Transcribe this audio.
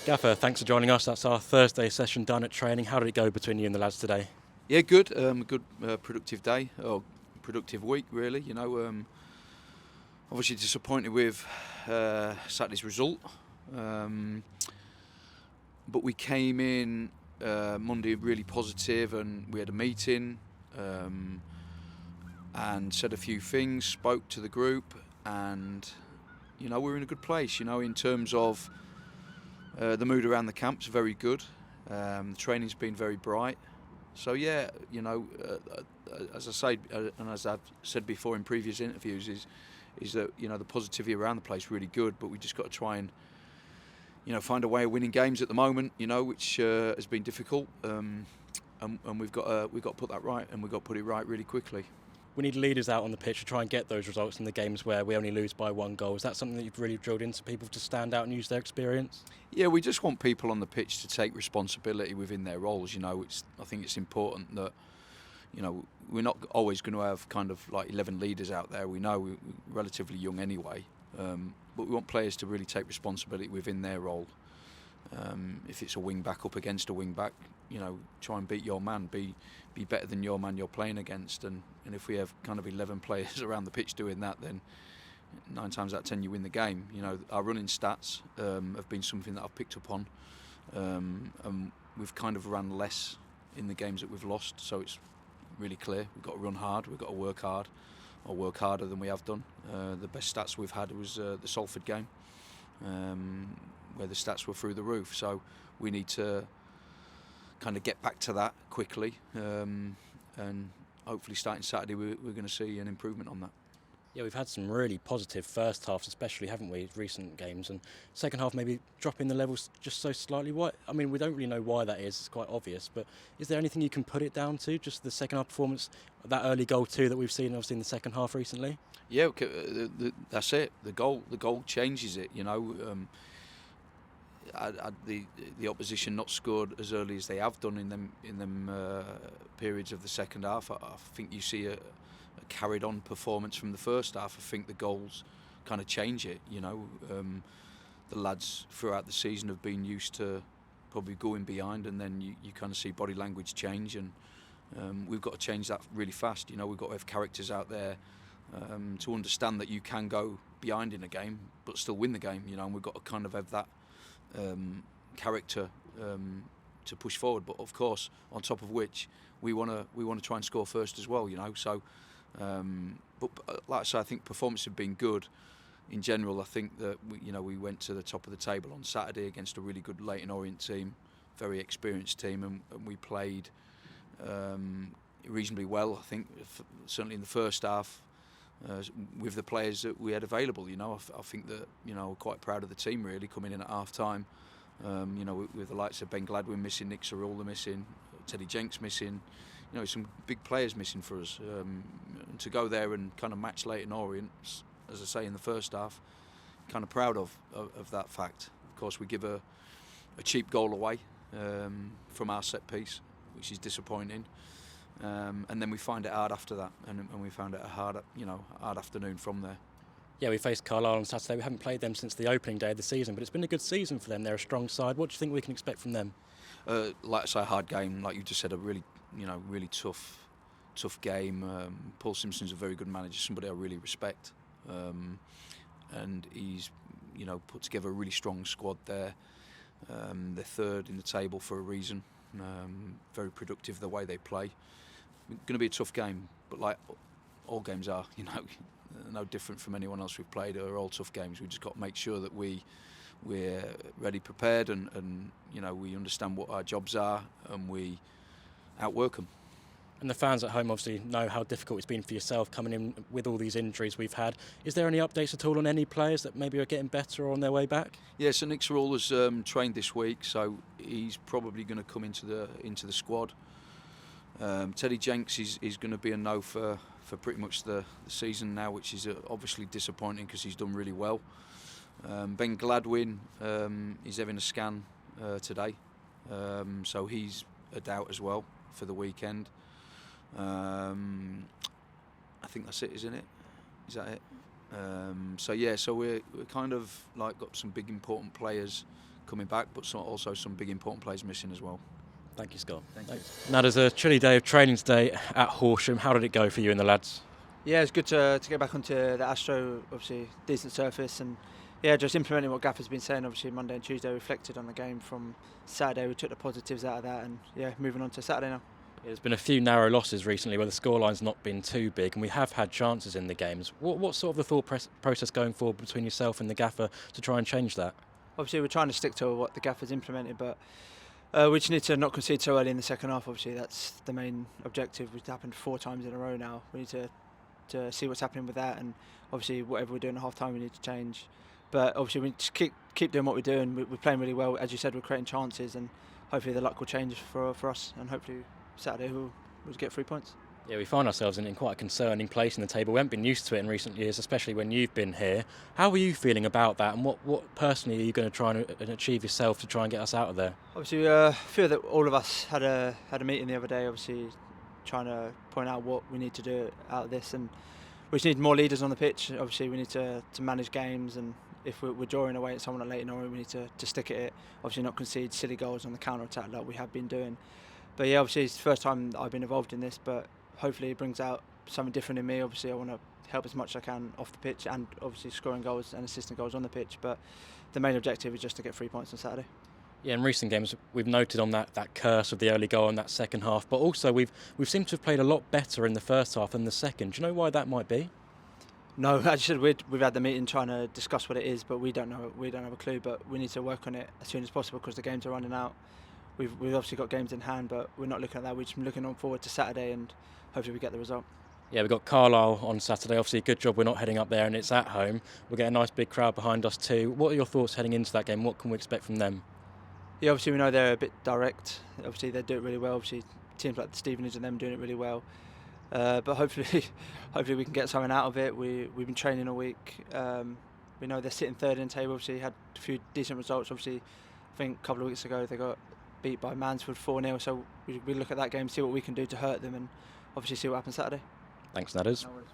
Gaffer, thanks for joining us. That's our Thursday session done at training. How did it go between you and the lads today? Yeah, good. Good productive day or productive week, really. Obviously disappointed with Saturday's result, but we came in Monday really positive, and we had a meeting and said a few things, spoke to the group, and we're in a good place. In terms of the mood around the camp's very good. The training's been very bright. So yeah, as I say, and as I've said before in previous interviews, is that the positivity around the place is really good, but we just got to try and find a way of winning games at the moment, which has been difficult, and we've got to put that right, and we've got to put it right really quickly. We need leaders out on the pitch to try and get those results in the games where we only lose by one goal. Is that something that you've really drilled into people to stand out and use their experience? Yeah, we just want people on the pitch to take responsibility within their roles. I think it's important that we're not always going to have kind of like 11 leaders out there. We know we're relatively young anyway, but we want players to really take responsibility within their role. If it's a wing back up against a wing back, try and beat your man, be better than your man you're playing against, and if we have kind of 11 players around the pitch doing that, then 9 times out of 10 you win the game. Our running stats have been something that I've picked up on, and we've kind of run less in the games that we've lost, so it's really clear we've got to run hard, we've got to work hard, or work harder than we have done. The best stats we've had was the Salford game, where the stats were through the roof, so we need to kind of get back to that quickly, and hopefully starting Saturday we're going to see an improvement on that. Yeah, we've had some really positive first halves, especially, haven't we, recent games, and second half maybe dropping the levels just so slightly. We don't really know why that is, it's quite obvious, but is there anything you can put it down to, just the second half performance, that early goal too that we've seen obviously in the second half recently? Yeah, that's it. The goal changes it, the opposition not scored as early as they have done in them periods of the second half. I think you see a carried on performance from the first half. I think the goals kind of change it. The lads throughout the season have been used to probably going behind, and then you kind of see body language change, and we've got to change that really fast. We've got to have characters out there to understand that you can go behind in a game but still win the game. And we've got to kind of have that character to push forward, but of course on top of which we want to try and score first as well. So but like I say, I think performances have been good in general. I think that we went to the top of the table on Saturday against a really good Leyton Orient team, very experienced team, and we played reasonably well. I think certainly in the first half, with the players that we had available. I think that we're quite proud of the team really coming in at half time. With the likes of Ben Gladwin missing, Nick Saroula missing, Teddy Jenks missing, some big players missing for us. And to go there and kind of match Leyton Orient, as I say, in the first half, kind of proud of that fact. Of course, we give a cheap goal away from our set piece, which is disappointing. And then we find it hard after that, and we found it a hard afternoon from there. Yeah, we faced Carlisle on Saturday. We haven't played them since the opening day of the season, but it's been a good season for them. They're a strong side. What do you think we can expect from them? Like I say, a hard game. Like you just said, a really tough game. Paul Simpson's a very good manager, somebody I really respect, and he's put together a really strong squad there. They're third in the table for a reason. Very productive the way they play. Going to be a tough game, but like all games are, no different from anyone else we've played. They're all tough games. We just got to make sure that we're ready, prepared, and we understand what our jobs are, and we outwork them. And the fans at home obviously know how difficult it's been for yourself coming in with all these injuries we've had. Is there any updates at all on any players that maybe are getting better or on their way back? Yeah, so Nick Saroula's trained this week, so he's probably going to come into the squad. Teddy Jenks is going to be a no for pretty much the season now, which is obviously disappointing because he's done really well. Ben Gladwin is having a scan today, so he's a doubt as well for the weekend. I think that's it, isn't it? Is that it? So we're kind of like got some big important players coming back, but also some big important players missing as well. Thank you, Scott. Thanks. Now, there's a chilly day of training today at Horsham. How did it go for you and the lads? Yeah, it's good to get back onto the Astro, obviously decent surface, and yeah, just implementing what Gaffer's been saying. Obviously Monday and Tuesday reflected on the game from Saturday. We took the positives out of that, and yeah, moving on to Saturday now. There's been a few narrow losses recently where the scoreline's not been too big, and we have had chances in the games. What's sort of the thought process going forward between yourself and the Gaffer to try and change that? Obviously we're trying to stick to what the Gaffer's implemented, but we just need to not concede so early in the second half. Obviously that's the main objective. It's happened 4 times in a row now. We need to see what's happening with that, and obviously whatever we're doing at half time we need to change. But obviously we just keep doing what we're doing. We're playing really well, as you said. We're creating chances, and hopefully the luck will change for us, and hopefully Saturday we'll get 3 points. Yeah, we find ourselves in quite a concerning place in the table. We haven't been used to it in recent years, especially when you've been here. How are you feeling about that, and what personally are you going to try and achieve yourself to try and get us out of there? Obviously I feel that all of us had a meeting the other day, obviously trying to point out what we need to do out of this, and we just need more leaders on the pitch. Obviously we need to manage games, and if we're drawing away at someone at Leyton Orient, we need to stick at it. Obviously not concede silly goals on the counter-attack like we have been doing. But yeah, obviously it's the first time that I've been involved in this, but hopefully it brings out something different in me. Obviously I want to help as much as I can off the pitch, and obviously scoring goals and assisting goals on the pitch, but the main objective is just to get 3 points on Saturday. Yeah, in recent games we've noted on that curse of the early goal in that second half, but also we've seemed to have played a lot better in the first half than the second. Do you know why that might be? No, as you said, we've had the meeting trying to discuss what it is, but we don't know. We don't have a clue, but we need to work on it as soon as possible because the games are running out. We've obviously got games in hand, but we're not looking at that. We're just looking on forward to Saturday, and hopefully we get the result. Yeah, we've got Carlisle on Saturday. Obviously, good job we're not heading up there and it's at home. We'll get a nice big crowd behind us too. What are your thoughts heading into that game? What can we expect from them? Yeah, obviously we know they're a bit direct. Obviously they do it really well. Obviously teams like the Stevenage and them doing it really well. But hopefully we can get something out of it. We've been training a week. We know they're sitting third in the table. Obviously had a few decent results. Obviously I think a couple of weeks ago they got beat by Mansfield 4-0. So we look at that game, see what we can do to hurt them, and obviously see what happens Saturday. Thanks, Nadders. No worries.